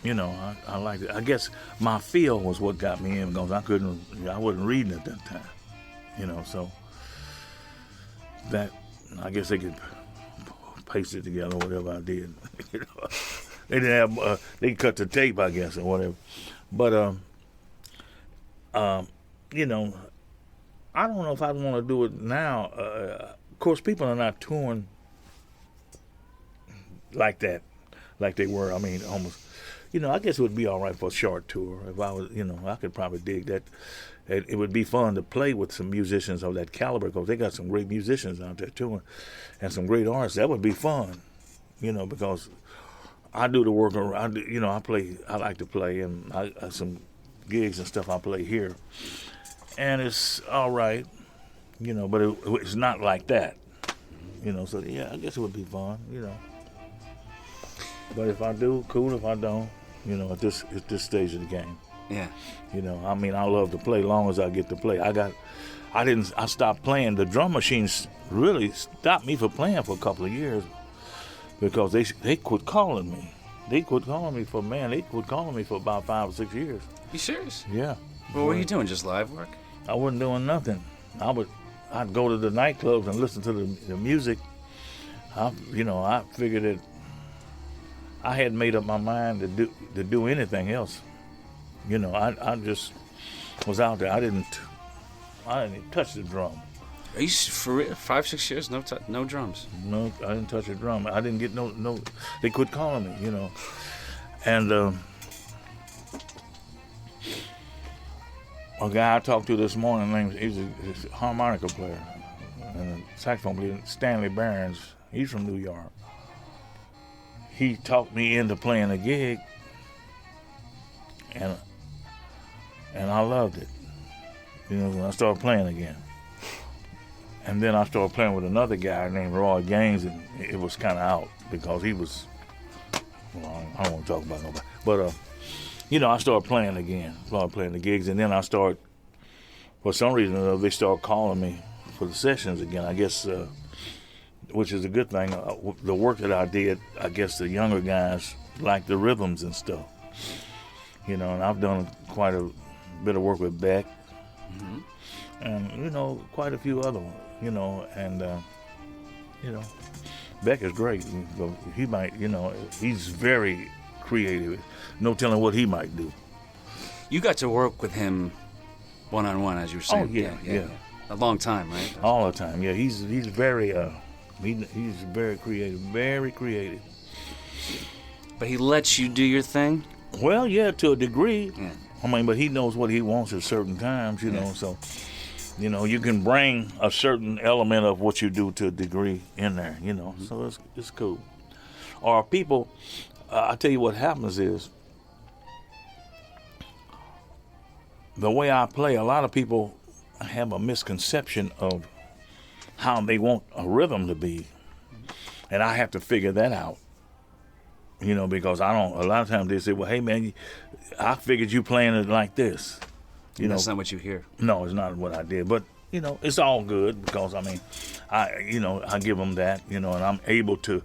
you know, I liked it. I guess my feel was what got me in because I wasn't reading at that time. You know, so that I guess they could paste it together, whatever I did. You know, they didn't have they cut the tape, I guess, or whatever. But you know, I don't know if I want to do it now. Of course, people are not touring like that, like they were. I mean, almost. You know, I guess it would be all right for a short tour. If I was, you know, I could probably dig that. It would be fun to play with some musicians of that caliber because they got some great musicians out there too, and some great artists. That would be fun, you know, because I do the work. You know, I play. I like to play, and I some gigs and stuff I play here, and it's all right, you know. But it's not like that, you know. So yeah, I guess it would be fun, you know. But if I do, cool. If I don't, you know, at this stage of the game. Yeah. You know, I mean, I love to play long as I get to play. I stopped playing. The drum machines really stopped me from playing for a couple of years because they quit calling me. They quit calling me for about 5 or 6 years. You serious? Yeah. Well, what were you doing? Just live work? I wasn't doing nothing. I'd go to the nightclubs and listen to the music. I figured that I hadn't made up my mind to do anything else. You know, I just was out there. I didn't touch the drum. Are you for real? 5, 6 years? No drums? No, I didn't touch a drum. I didn't get no. They quit calling me, you know. And a guy I talked to this morning, he's a harmonica player and a saxophone player, Stanley Barons. He's from New York. He talked me into playing a gig, and I loved it. You know, when I started playing again. And then I started playing with another guy named Roy Gaines, and it was kind of out because he was, well, I don't want to talk about nobody. But, you know, I started playing again, started playing the gigs, and then I started, for some reason, they started calling me for the sessions again, I guess, which is a good thing. The work that I did, I guess the younger guys like the rhythms and stuff. You know, and I've done quite a bit of work with Beck, and, you know, quite a few other ones, you know, and, you know, Beck is great. He might, you know, he's very creative. No telling what he might do. You got to work with him one-on-one, as you were saying. Oh, yeah. A long time, right? All the time, yeah. He's very, he's very creative, very creative. But he lets you do your thing? Well, yeah, to a degree. Yeah. I mean, but he knows what he wants at certain times, you know, so, you know, you can bring a certain element of what you do to a degree in there, you know, so it's cool. Or people, I tell you what happens is, the way I play, a lot of people have a misconception of how they want a rhythm to be, and I have to figure that out. You know, because a lot of times they say, well, hey, man, I figured you playing it like this. You know, that's not what you hear. No, it's not what I did. But, you know, it's all good because, I mean, I give them that, you know, and I'm able to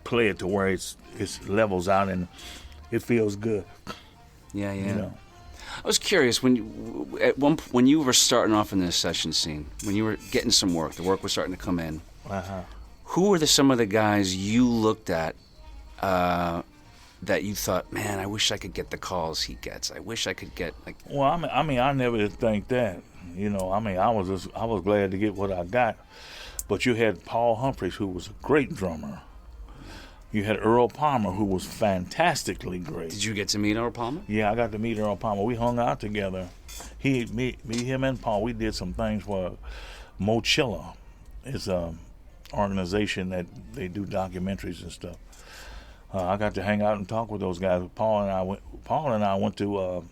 play it to where it's levels out and it feels good. Yeah. You know? I was curious, when you were starting off in this session scene, when you were getting some work, the work was starting to come in, who were some of the guys you looked at that you thought, man, I wish I could get the calls he gets. I wish I could get like. Well, I mean, I never did think that. You know, I mean, I was glad to get what I got. But you had Paul Humphreys, who was a great drummer. You had Earl Palmer, who was fantastically great. Did you get to meet Earl Palmer? Yeah, I got to meet Earl Palmer. We hung out together. Me, him, and Paul. We did some things for Mochilla. It's an organization that they do documentaries and stuff. I got to hang out and talk with those guys. Paul and I went to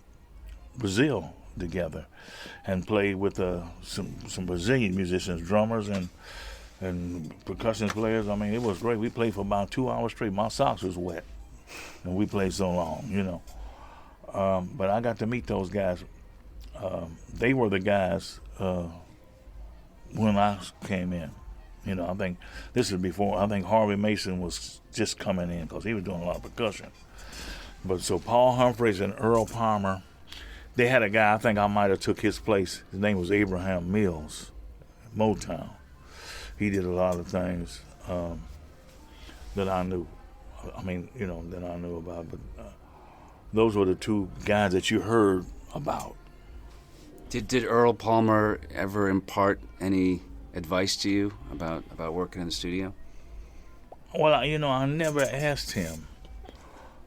Brazil together and played with some Brazilian musicians, drummers and percussion players. I mean, it was great. We played for about 2 hours straight. My socks was wet, and we played so long, you know. But I got to meet those guys. They were the guys when I came in. You know, I think this is before. I think Harvey Mason was just coming in because he was doing a lot of percussion. But so Paul Humphreys and Earl Palmer, they had a guy. I think I might have took his place. His name was Abraham Mills, Motown. He did a lot of things that I knew. I mean, you know, that I knew about. But those were the two guys that you heard about. Did Earl Palmer ever impart any advice to you about working in the studio? Well, you know, I never asked him.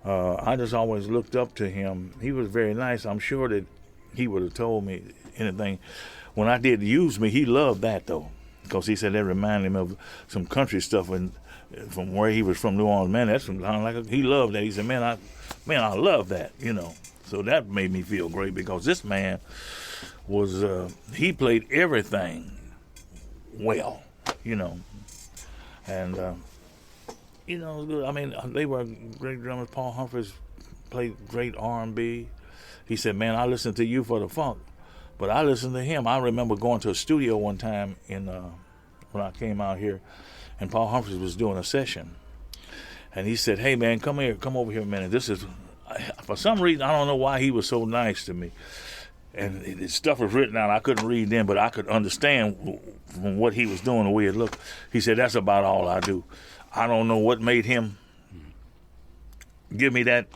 I just always looked up to him. He was very nice. I'm sure that he would have told me anything. When I did Use Me, he loved that, though, because he said that reminded him of some country stuff from where he was from, New Orleans. Man, that's he loved that. He said, man, I love that, you know. So that made me feel great because this man was, he played everything well, you know, and you know, it was good. I mean, they were great drummers. Paul Humphreys played great R&B. He said, man, I listened to you for the funk, but I listened to him. I remember going to a studio one time when I came out here, and Paul Humphreys was doing a session, and he said, hey man, come over here a minute. This is, for some reason, I don't know why he was so nice to me. And his stuff was written out. I couldn't read then, but I could understand from what he was doing, the way it looked. He said, that's about all I do. I don't know what made him give me that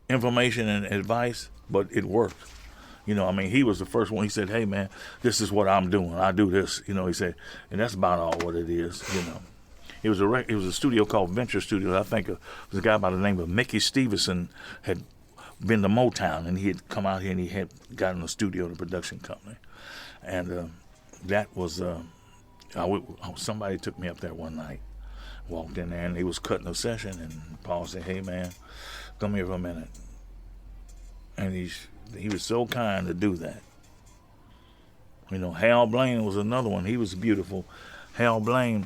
information and advice, but it worked. You know, I mean, he was the first one. He said, hey, man, this is what I'm doing. I do this. You know, he said, and that's about all what it is, you know. It was a studio called Venture Studios. I think it was a guy by the name of Mickey Stevenson had been to Motown, and he had come out here and he had got in the studio, the production company, and that was somebody took me up there one night, walked in there, and they was cutting a session, and Paul said, "Hey man, come here for a minute," and he was so kind to do that. You know, Hal Blaine was another one. He was beautiful. Hal Blaine,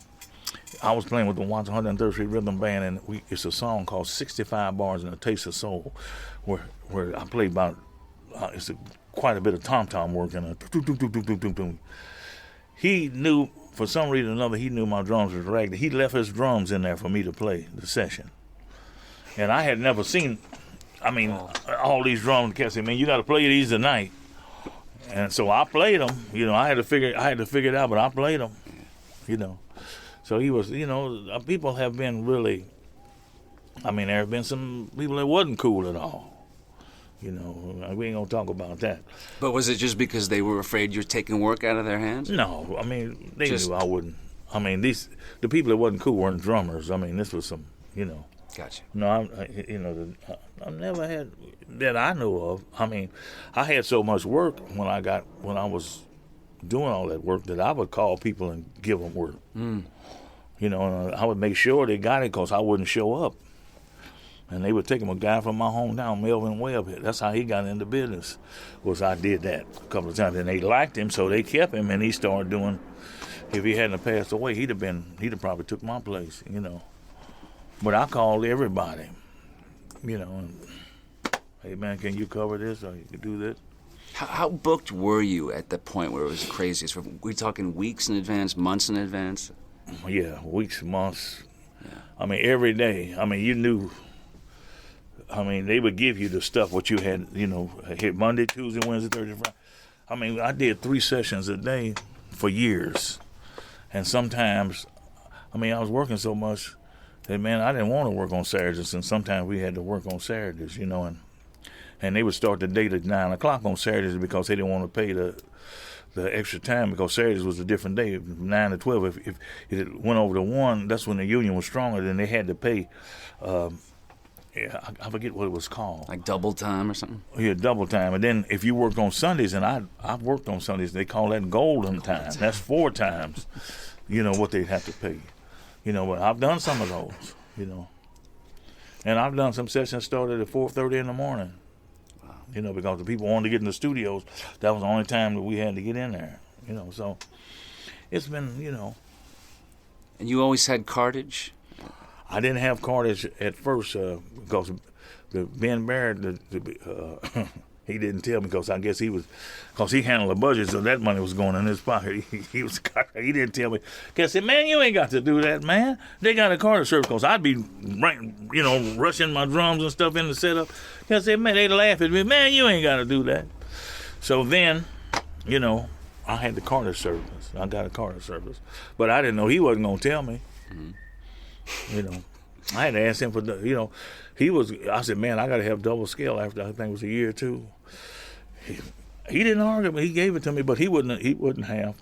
I was playing with the 103rd Street Rhythm Band, and it's a song called 65 Bars and a Taste of Soul, where I played about, quite a bit of tom-tom work and he knew, for some reason or another, he knew my drums was ragged. He left his drums in there for me to play the session. And I had never seen, all these drums. Cats said, "Man, you got to play these tonight." And so I played them. You know, I had to figure it out, but I played them. You know, so he was. You know, people have been really. There have been some people that wasn't cool at all. You know, we ain't gonna talk about that. But was it just because they were afraid you're taking work out of their hands? No, they knew I wouldn't. The people that wasn't cool weren't drummers. This was some. You know. Gotcha. No, I never had that I know of. I had so much work when I was doing all that work that I would call people and give them work. You know, and I would make sure they got it because I wouldn't show up. And they would take him, a guy from my hometown, Melvin Webb. That's how he got into business, was I did that a couple of times. And they liked him, so they kept him, and he started doing, if he hadn't passed away, he'd have probably took my place, you know. But I called everybody, you know, and, "Hey, man, can you cover this or you can do this?" How booked were you at the point where it was craziest? Were we talking weeks in advance, months in advance? Yeah, weeks, months. Yeah. Every day. You knew. They would give you the stuff, what you had, you know, hit Monday, Tuesday, Wednesday, Thursday, Friday. I did 3 sessions a day for years. And sometimes, I was working so much that, man, I didn't want to work on Saturdays, and sometimes we had to work on Saturdays, you know, and they would start the date at 9 o'clock on Saturdays because they didn't want to pay the extra time, because Saturdays was a different day, 9 to 12. If it went over to 1, that's when the union was stronger, then they had to pay, I forget what it was called. Like double time or something? Yeah, double time. And then if you worked on Sundays, and I've worked on Sundays, they call that golden time. That's 4 times, you know, what they'd have to pay. You know, but I've done some of those, you know. And I've done some sessions started at 4:30 in the morning. Wow. You know, because the people wanted to get in the studios. That was the only time that we had to get in there, you know. So it's been, you know. And you always had cartage? I didn't have cartage at first because Ben Barrett, he didn't tell me, because I guess because he handled the budget, so that money was going in his pocket. He didn't tell me. I said, "Man, you ain't got to do that, man. They got a cartage service," because I'd be, you know, rushing my drums and stuff in the setup. I said, "Man," they laugh at me, "Man, you ain't got to do that." So then, you know, I had the cartage service. I got a cartage service, but I didn't know he wasn't gonna tell me. Mm-hmm. You know, I had to ask him for, you know, I said, "Man, I got to have double scale," after I think it was a year or two. He didn't argue, but he gave it to me, but he wouldn't have.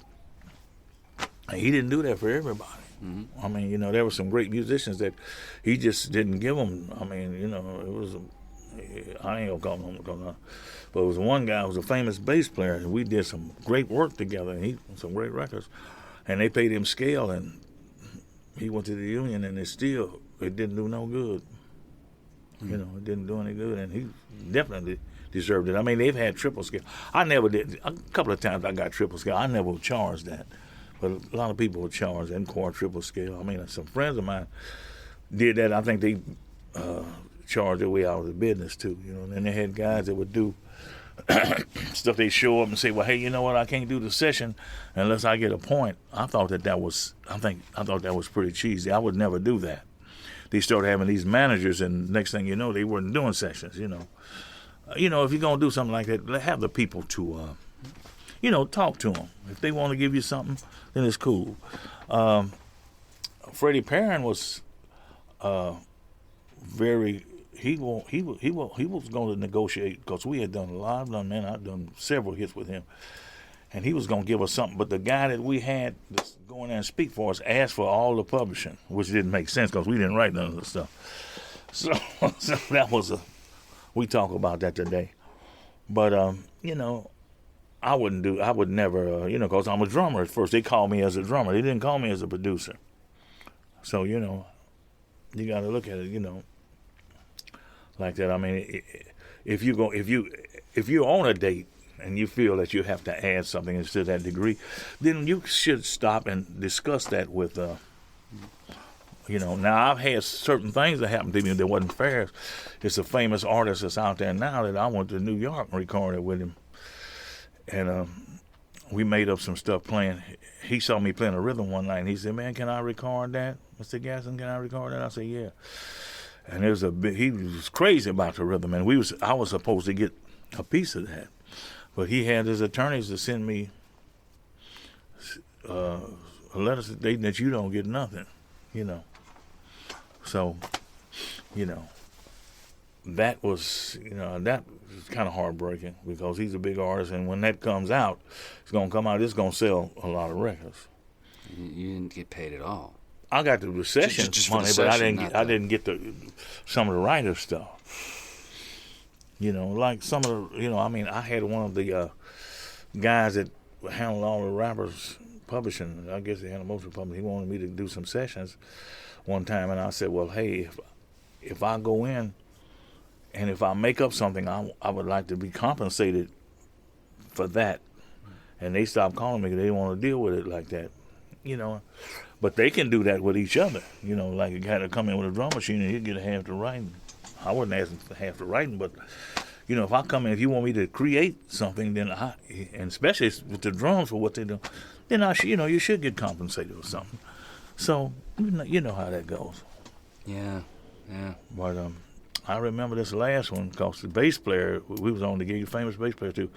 He didn't do that for everybody. Mm-hmm. You know, there were some great musicians that he just didn't give them. You know, it was, I ain't gonna call him, but it was one guy who was a famous bass player, and we did some great work together, and some great records, and they paid him scale, and he went to the union, and it didn't do no good. Mm-hmm. You know, it didn't do any good, and he definitely deserved it. They've had triple scale. I never did. A couple of times I got triple scale. I never charged that, but a lot of people would charge that triple scale. Some friends of mine did that. I think they charged their way out of the business too. You know, and then they had guys that would do stuff. They show up and say, "Well, hey, you know what? I can't do the session unless I get a point." I thought that was pretty cheesy. I would never do that. They started having these managers, and next thing you know, they weren't doing sessions. You know, if you're gonna do something like that, have the people to, talk to them. If they want to give you something, then it's cool. Freddie Perrin was very. He was going to negotiate, because we had done a lot. I've done several hits with him, and he was going to give us something. But the guy that we had that's going there and speak for us asked for all the publishing, which didn't make sense because we didn't write none of the stuff. So that was We talk about that today. But you know, I would never, you know, because I'm a drummer at first. They called me as a drummer. They didn't call me as a producer. So, you know, you got to look at it, you know, like that. I mean, if you're on a date and you feel that you have to add something to that degree, then you should stop and discuss that with, you know. Now, I've had certain things that happened to me that wasn't fair. It's a famous artist that's out there now that I went to New York and recorded with him. And we made up some stuff playing. He saw me playing a rhythm one night, and he said, "Man, can I record that? Mr. Gadson, can I record that?" I said, "Yeah." And he was crazy about the rhythm, and I was supposed to get a piece of that. But he had his attorneys to send me a letter stating that you don't get nothing, you know. So, you know, that was kind of heartbreaking because he's a big artist, and when that comes out, it's going to sell a lot of records. You didn't get paid at all. I got the recession money, but I didn't get some of the writer stuff. You know, like some of the, you know, I mean, I had one of the guys that handled all the rappers publishing. I guess they handled most of the publishing. He wanted me to do some sessions one time, and I said, well, hey, if I go in and if I make up something, I would like to be compensated for that. And they stopped calling me because they didn't want to deal with it like that, you know. But they can do that with each other, you know, like a guy to come in with a drum machine and he'd get half the writing. I wasn't asking for half the writing, but, you know, if I come in, if you want me to create something, then and especially with the drums for what they do, then you should get compensated or something. So, you know how that goes. Yeah. But I remember this last one because the bass player, we was on the gig, famous bass player too.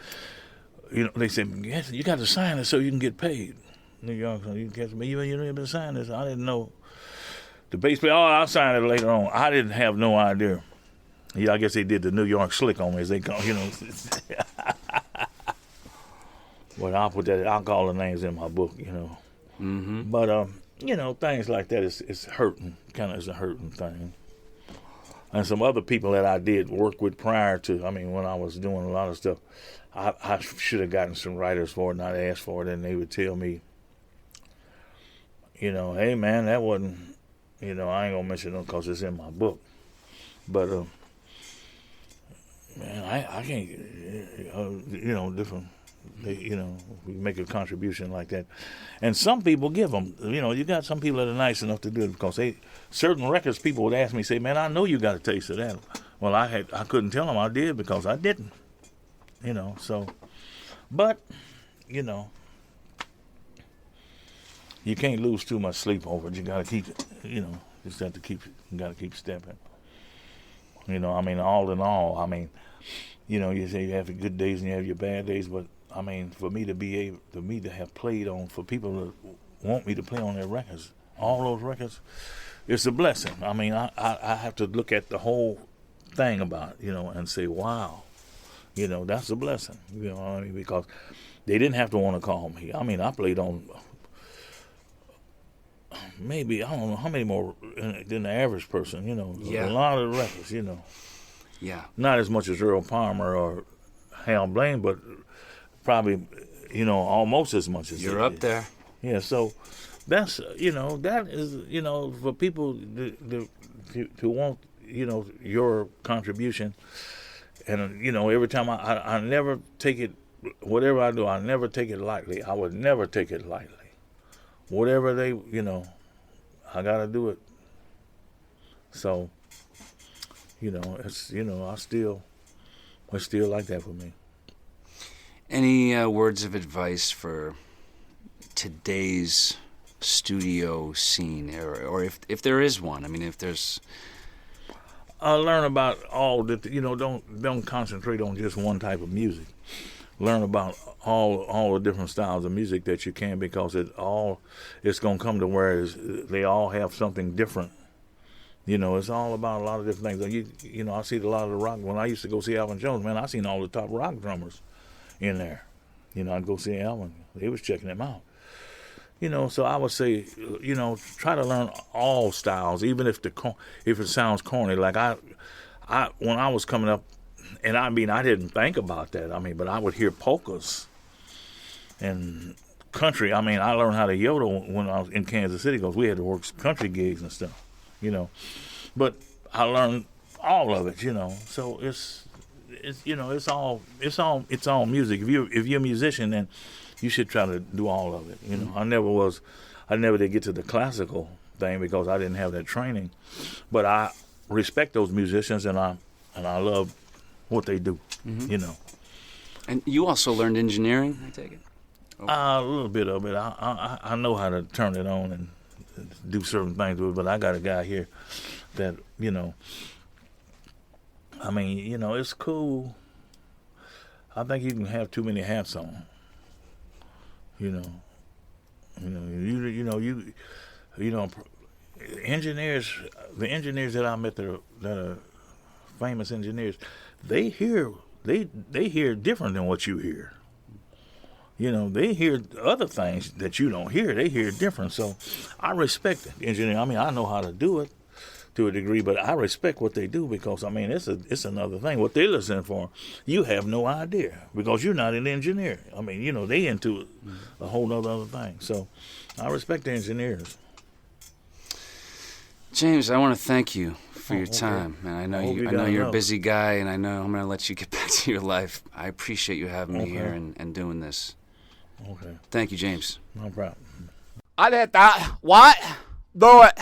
You know, they said, yes, you got to sign it so you can get paid. New York, so you can catch me. You ain't been signing this. I didn't know. The bass player, I'll sign it later on. I didn't have no idea. Yeah, I guess they did the New York slick on me, as they call, you know. But I'll call the names in my book, you know. Mm-hmm. But, you know, things like that is hurting, kind of is a hurting thing. And some other people that I did work with prior to, I mean, when I was doing a lot of stuff, I should have gotten some writers for it, not asked for it, and they would tell me, you know, hey, man, that wasn't, you know, I ain't going to mention them because it's in my book. But, man, I can't, you know, different, you know, we make a contribution like that. And some people give them, you know, you got some people that are nice enough to do it because certain records people would ask me, say, man, I know you got a taste of that. Well, I couldn't tell them I did because I didn't, you know, so, but, you know, you can't lose too much sleep over it. You got to keep it, you know, just have to keep stepping. You know, I mean, all in all, I mean, you know, you say you have your good days and you have your bad days, but I mean, for me to have played on, for people to want me to play on their records, all those records, it's a blessing. I mean, I have to look at the whole thing about it, you know, and say, wow, you know, that's a blessing. You know what I mean? Because they didn't have to want to call me. I mean, I played on maybe, I don't know how many more than the average person, you know. Yeah. A lot of records, you know. Yeah. Not as much as Earl Palmer or Hal Blaine, but probably, you know, almost as much as you're up there. Yeah, so that's, you know, that is, you know, for people to want, you know, your contribution. And, you know, every time I never take it, whatever I do, I never take it lightly. I would never take it lightly. Whatever they, you know, I got to do it. So, you know, it's, you know, it's still like that for me. Any words of advice for today's studio scene, or if there is one? I mean, if there's, learn about all that. You know, don't concentrate on just one type of music. Learn about all the different styles of music that you can, because it's gonna come to where they all have something different. You know, it's all about a lot of different things. You know, I see a lot of the rock. When I used to go see Alvin Jones, man, I seen all the top rock drummers in there. You know, I'd go see Alvin. They was checking him out. You know, so I would say, you know, try to learn all styles, even if it sounds corny. Like when I was coming up, and I mean, I didn't think about that. I mean, but I would hear polkas and country. I mean, I learned how to yodel when I was in Kansas City because we had to work country gigs and stuff, you know. But I learned all of it, you know. So it's you know, it's all music. If you're a musician, then you should try to do all of it. You know, I never did get to the classical thing because I didn't have that training. But I respect those musicians, and I love what they do. You know. And you also learned engineering, I take it? A little bit of it. I know how to turn it on and do certain things with it, but I got a guy here that, you know, I mean, you know, it's cool. I think you can have too many hats on. Engineers, the engineers that I met that are famous engineers, they hear different than what you hear. You know, they hear other things that you don't hear. They hear different. So I respect engineering. I mean, I know how to do it to a degree, but I respect what they do because, I mean, it's another thing. What they're listening for, you have no idea because you're not an engineer. I mean, you know, they into a whole other thing. So I respect the engineers. James, I want to thank you for your time, man. I know you're a busy guy, and I know I'm going to let you get back to your life. I appreciate you having me here and doing this. Okay. Thank you, James. No problem. I did that. What? Do it.